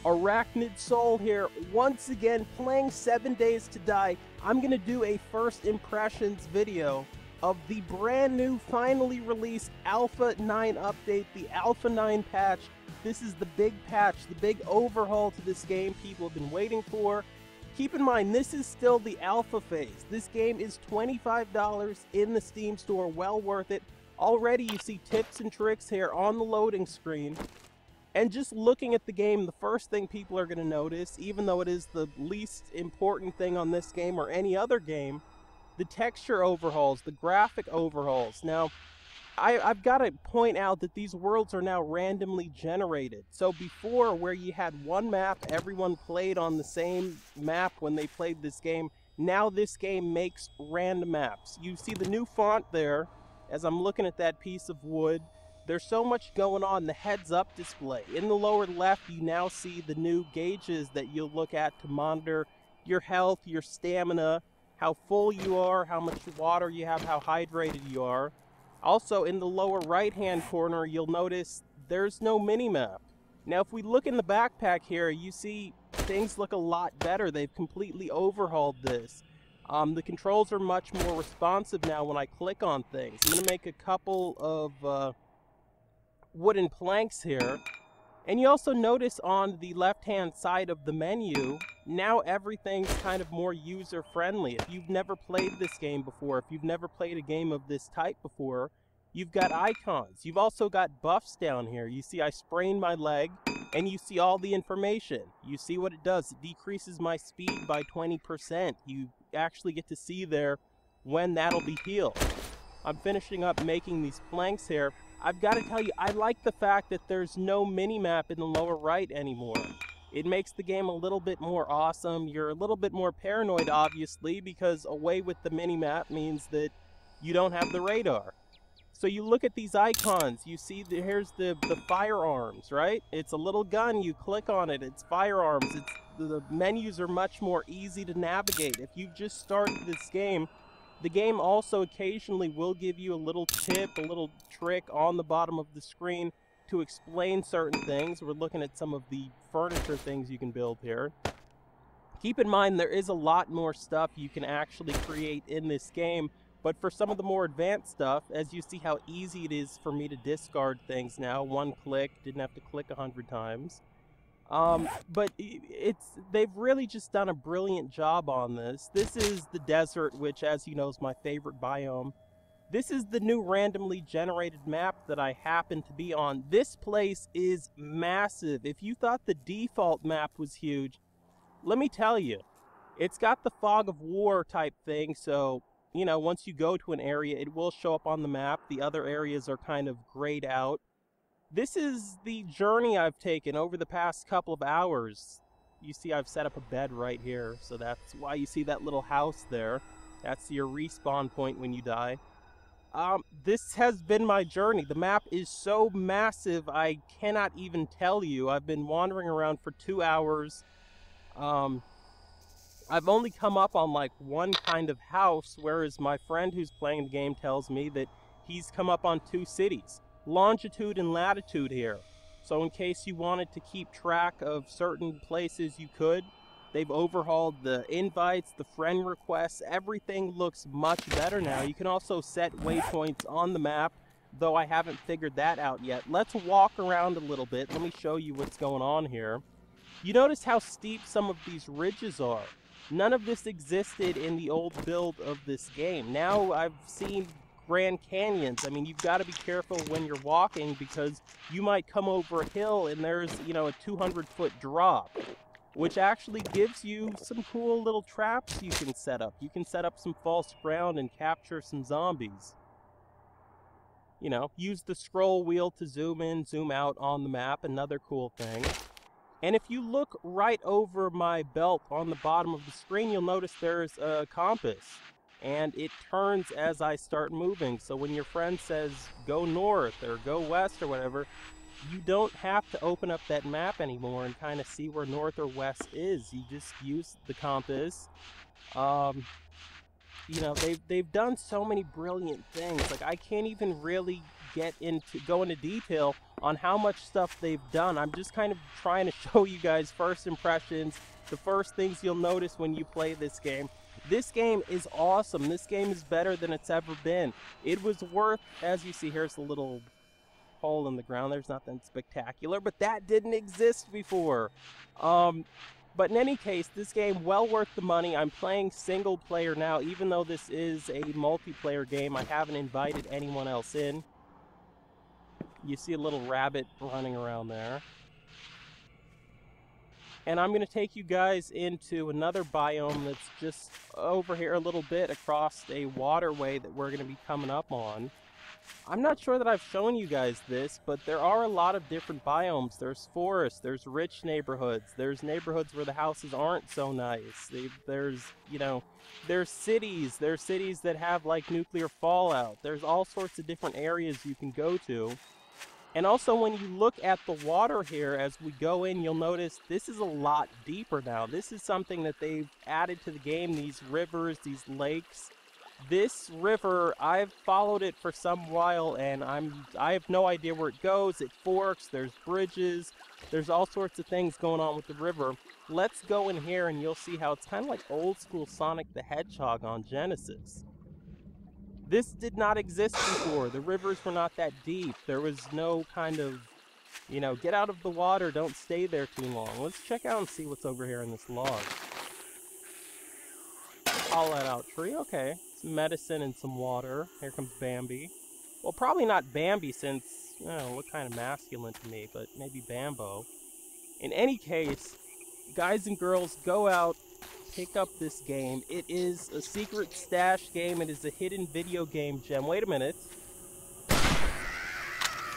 Arachnid Soul here, once again playing 7 Days to Die. I'm gonna do a first impressions video of the brand new, finally released Alpha 9 update, the Alpha 9 patch. This is the big patch, the big overhaul to this game people have been waiting for. Keep in mind, this is still the alpha phase. This game is $25 in the Steam store, well worth it. Already you see tips and tricks here on the loading screen. And just looking at the game, the first thing people are going to notice, even though it is the least important thing on this game or any other game, the texture overhauls, the graphic overhauls. Now, I've got to point out that these worlds are now randomly generated. So before, where you had one map, everyone played on the same map when they played this game, now this game makes random maps. You see the new font there, as I'm looking at that piece of wood. There's so much going on. The heads-up display. In the lower left, you now see the new gauges that you'll look at to monitor your health, your stamina, how full you are, how much water you have, how hydrated you are. Also, in the lower right-hand corner, you'll notice there's no mini-map. Now, if we look in the backpack here, you see things look a lot better. They've completely overhauled this. The controls are much more responsive now when I click on things. I'm going to make a couple of wooden planks here, and you also notice on the left hand side of the menu, now everything's kind of more user friendly. If you've never played this game before, if you've never played a game of this type before, you've got icons. You've also got buffs down here. You see I sprained my leg, and you see all the information. You see what it does. It decreases my speed by 20%. You actually get to see there when that'll be healed. I'm finishing up making these planks here. I've got to tell you, I like the fact that there's no mini-map in the lower right anymore. It makes the game a little bit more awesome. You're a little bit more paranoid, obviously, because away with the mini-map means that you don't have the radar. So you look at these icons, you see here's the firearms, right? It's a little gun, you click on it, it's firearms. The menus are much more easy to navigate. If you've just started this game, the game also occasionally will give you a little tip, a little trick on the bottom of the screen to explain certain things. We're looking at some of the furniture things you can build here. Keep in mind there is a lot more stuff you can actually create in this game, but for some of the more advanced stuff, as you see how easy it is for me to discard things now, one click, didn't have to click 100 times. But they've really just done a brilliant job on this. This is the desert, which, as you know, is my favorite biome. This is the new randomly generated map that I happen to be on. This place is massive. If you thought the default map was huge, let me tell you, it's got the fog of war type thing, so, you know, once you go to an area, it will show up on the map. The other areas are kind of grayed out. This is the journey I've taken over the past couple of hours. You see I've set up a bed right here, so that's why you see that little house there. That's your respawn point when you die. This has been my journey. The map is so massive, I cannot even tell you. I've been wandering around for 2 hours. I've only come up on like one kind of house, whereas my friend who's playing the game tells me that he's come up on 2 cities. Longitude and latitude here. So in case you wanted to keep track of certain places, you could. They've overhauled the invites, the friend requests. Everything looks much better now. You can also set waypoints on the map, though I haven't figured that out yet. Let's walk around a little bit. Let me show you what's going on here. You notice how steep some of these ridges are. None of this existed in the old build of this game. Now I've seen Grand Canyons. I mean, you've got to be careful when you're walking because you might come over a hill and there's, you know, a 200-foot drop, which actually gives you some cool little traps you can set up. You can set up some false ground and capture some zombies. You know, use the scroll wheel to zoom in, zoom out on the map, another cool thing. And if you look right over my belt on the bottom of the screen, you'll notice there's a compass. And it turns as I start moving. So when your friend says, go north or go west or whatever, you don't have to open up that map anymore and kind of see where north or west is. You just use the compass. you know, they've done so many brilliant things. Like, I can't even really go into detail on how much stuff they've done. I'm just kind of trying to show you guys first impressions, the first things you'll notice when you play this game. This game is awesome. This game is better than it's ever been. It was worth, as you see, here's the little hole in the ground. There's nothing spectacular, but that didn't exist before. But in any case, this game, well worth the money. I'm playing single player now, even though this is a multiplayer game. I haven't invited anyone else in. You see a little rabbit running around there. And I'm going to take you guys into another biome that's just over here a little bit across a waterway that we're going to be coming up on. I'm not sure that I've shown you guys this, but there are a lot of different biomes. There's forests, there's rich neighborhoods, there's neighborhoods where the houses aren't so nice. There's cities that have like nuclear fallout. There's all sorts of different areas you can go to. And also when you look at the water here as we go in, you'll notice this is a lot deeper now. This is something that they've added to the game, these rivers, these lakes. This river, I've followed it for some while, and I have no idea where it goes. It forks, there's bridges, there's all sorts of things going on with the river. Let's go in here and you'll see how it's kind of like old school Sonic the Hedgehog on Genesis. This did not exist before. The rivers were not that deep. There was no kind of, you know, get out of the water, don't stay there too long. Let's check out and see what's over here in this log. Call that out tree, okay. Some medicine and some water. Here comes Bambi. Well, probably not Bambi since, I don't know, look kind of masculine to me, but maybe Bambo. In any case, guys and girls, go out, pick up this game. It is a secret stash game. It is a hidden video game gem. Wait a minute.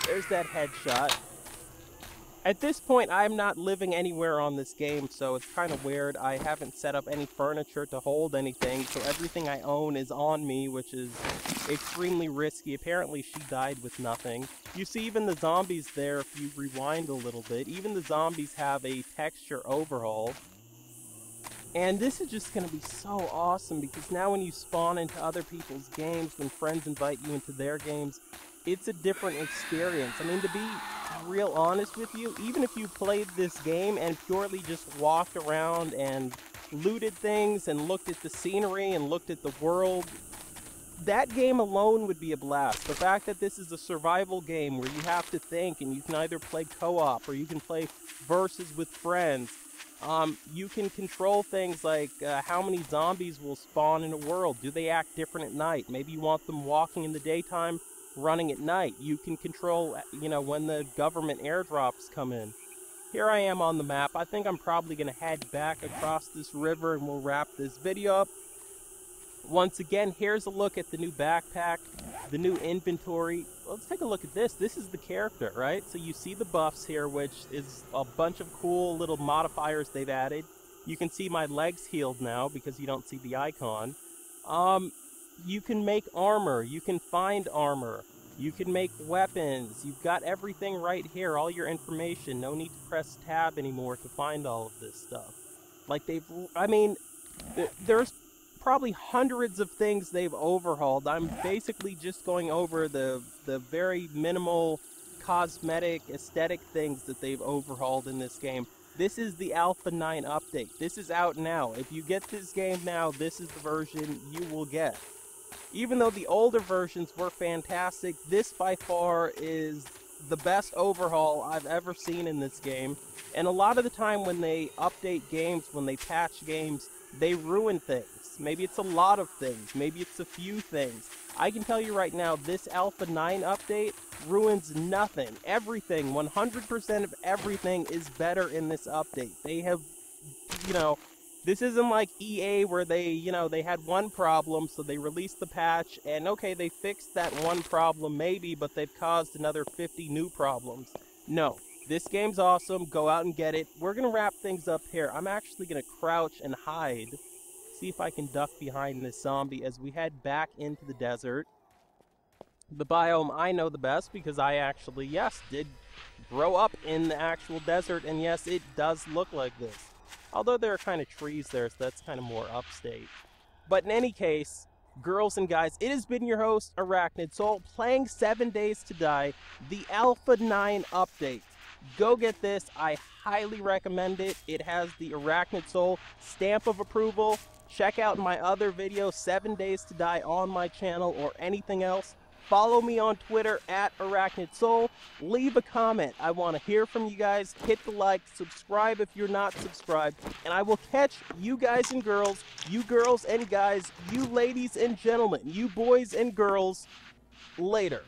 There's that headshot. At this point, I'm not living anywhere on this game, so it's kind of weird. I haven't set up any furniture to hold anything, so everything I own is on me, which is extremely risky. Apparently, she died with nothing. You see even the zombies there, if you rewind a little bit. Even the zombies have a texture overhaul. And this is just going to be so awesome, because now when you spawn into other people's games, when friends invite you into their games, it's a different experience. I mean, to be real honest with you, even if you played this game and purely just walked around and looted things and looked at the scenery and looked at the world, that game alone would be a blast. The fact that this is a survival game where you have to think, and you can either play co-op or you can play versus with friends. You can control things like how many zombies will spawn in a world. Do they act different at night? Maybe you want them walking in the daytime, running at night. You can control, you know, when the government airdrops come in. Here I am on the map. I think I'm probably going to head back across this river and we'll wrap this video up. Once again, here's a look at the new backpack, the new inventory. Let's take a look at this. This is the character, right? So you see the buffs here, which is a bunch of cool little modifiers they've added. You can see my legs healed now because you don't see the icon. You can make armor, you can find armor, you can make weapons, you've got everything right here, all your information. No need to press tab anymore to find all of this stuff. Like there's probably hundreds of things they've overhauled. I'm basically just going over the very minimal cosmetic, aesthetic things that they've overhauled in this game. This is the Alpha 9 update. This is out now. If you get this game now, this is the version you will get. Even though the older versions were fantastic, this by far is the best overhaul I've ever seen in this game. And a lot of the time when they update games, when they patch games, they ruin things. Maybe it's a lot of things, maybe it's a few things. I can tell you right now, this Alpha 9 update ruins nothing. Everything, 100% of everything is better in this update. They have, you know, this isn't like EA where they, you know, they had one problem, so they released the patch, and okay, they fixed that one problem maybe, but they've caused another 50 new problems. No, this game's awesome. Go out and get it. We're going to wrap things up here. I'm actually going to crouch and hide. See if I can duck behind this zombie as we head back into the desert. The biome I know the best because I actually, yes, did grow up in the actual desert, and yes, it does look like this. Although there are kind of trees there, so that's kind of more upstate. But in any case, girls and guys, it has been your host, Arachnid Soul, playing 7 Days to Die, the Alpha 9 update. Go get this. I highly recommend it. It has the Arachnid Soul stamp of approval. Check out my other video, 7 Days to Die, on my channel or anything else. Follow me on Twitter at Arachnid Soul. Leave a comment. I want to hear from you guys. Hit the like, subscribe if you're not subscribed, and I will catch you guys and girls, you girls and guys, you ladies and gentlemen, you boys and girls later.